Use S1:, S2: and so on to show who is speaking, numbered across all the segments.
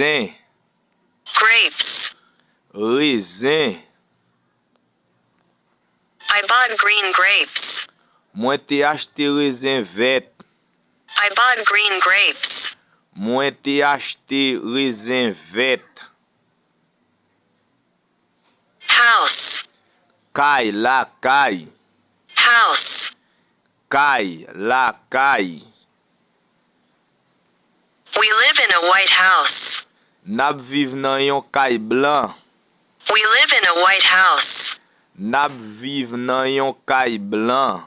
S1: raisin,
S2: grapes.
S1: raisin.
S2: I bought green grapes.
S1: Moi te acheté raisin vert.
S2: I bought green grapes.
S1: Moi te acheté raisin vert.
S2: House.
S1: Caille, la caille.
S2: House.
S1: Caille, la caille.
S2: We live in a white house.
S1: Nap viv nan yon caille blanc.
S2: We live in a white house.
S1: Nap viv nan yon caille blanc.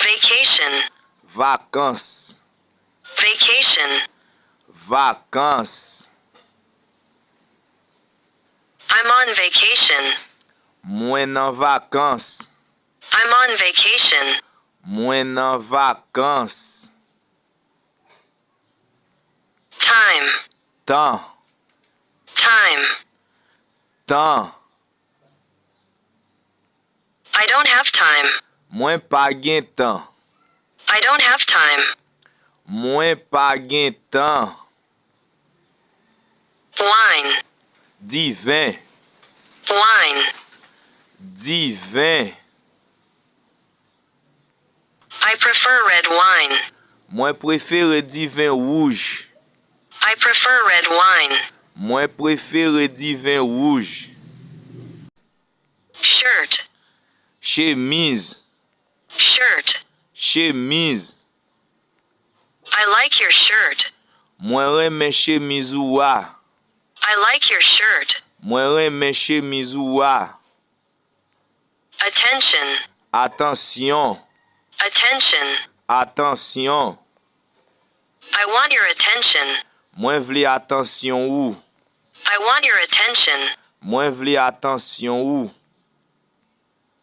S2: Vacation.
S1: Vacances,
S2: Vacation.
S1: vacances.
S2: I'm on vacation.
S1: Mwen nan vacances.
S2: I'm on vacation.
S1: Mwen nan vacances.
S2: Time.
S1: Temps,
S2: Time.
S1: temps.
S2: I don't have time.
S1: Mwen pa gen temps.
S2: I don't have time.
S1: Mwen pa gen temps.
S2: Wine.
S1: Divin,
S2: Wine.
S1: divin.
S2: I prefer red wine.
S1: Mwen prefere divin rouge.
S2: I prefer red wine.
S1: Mwen prefere divin rouge.
S2: Shirt.
S1: Chemise,
S2: Shirt.
S1: chemise.
S2: I like your shirt.
S1: Mwen reme chemise ou wa.
S2: I like your shirt.
S1: Mwen reme chemise ou wa.
S2: Attention.
S1: Attention,
S2: Attention.
S1: attention.
S2: I want your attention.
S1: Mwen vle attention ou.
S2: I want your attention.
S1: Mwen vle attention ou.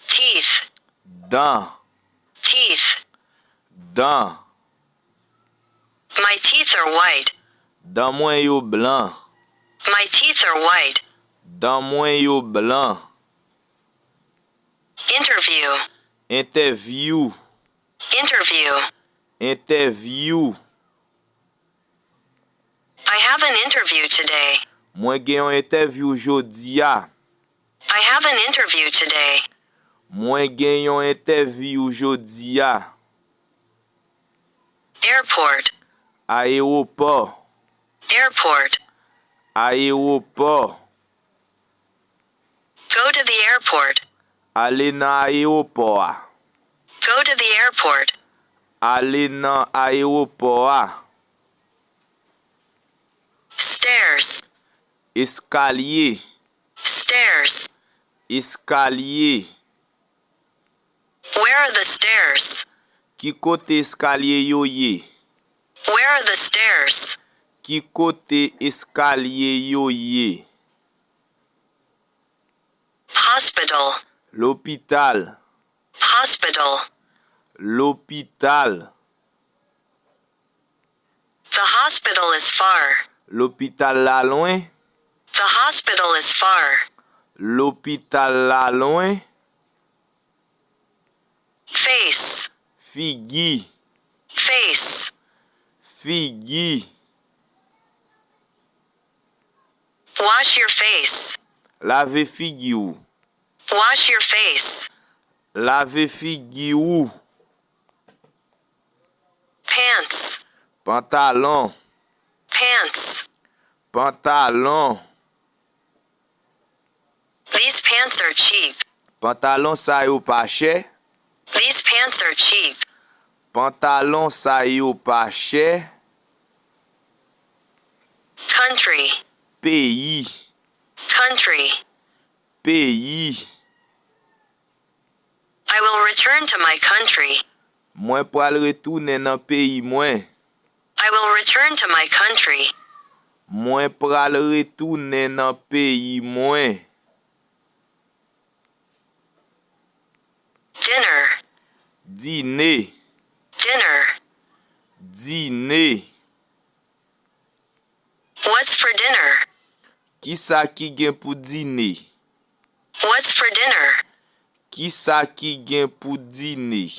S2: Teeth.
S1: Dan,
S2: Teeth.
S1: dan.
S2: My teeth are white.
S1: Dan mwen yo blanc.
S2: My teeth are white.
S1: Dan mwen yo blanc.
S2: Interview.
S1: Interview,
S2: Interview.
S1: interview.
S2: I have an interview today.
S1: Mwen gen yon interview jodi ya.
S2: I have an interview today.
S1: Mwen gen yon interview jodi ya.
S2: Airport.
S1: Aéroport,
S2: Airport.
S1: aéroport.
S2: Go to the airport.
S1: Ale nan aéroport a.
S2: Go to the airport.
S1: Ale nan aéroport a.
S2: Stairs.
S1: Escalier,
S2: Stairs.
S1: escalier.
S2: Where are the stairs?
S1: Ki kote escalier yo ye?
S2: Where are the stairs?
S1: Ki kote escalier yo ye?
S2: Hospital.
S1: L'hôpital,
S2: Hospital.
S1: l'hôpital.
S2: The hospital is far.
S1: L'hôpital la loin,
S2: The hospital is far.
S1: l'hôpital la loin.
S2: Face.
S1: Figi,
S2: Face.
S1: figi.
S2: Wash your face.
S1: Lave figi ou.
S2: Wash your face.
S1: Lave figi ou.
S2: Pants.
S1: Pantalon,
S2: Pants.
S1: pantalon.
S2: These pants are cheap.
S1: Pantalon sa yo pa chè.
S2: These pants are cheap.
S1: Pantalon sa yo pa chè.
S2: Country.
S1: Pays,
S2: Country.
S1: pays.
S2: I will return to my country.
S1: Mwen pral retourne nan pays mwen.
S2: I will return to my country.
S1: Mwen pral retourne nan pays mwen.
S2: Dinner.
S1: Dîner,
S2: Dinner.
S1: dîner.
S2: What's for dinner?
S1: Ki sa ki gen pou dîner?
S2: What's for dinner?
S1: Ki sa ki gen pou dîner?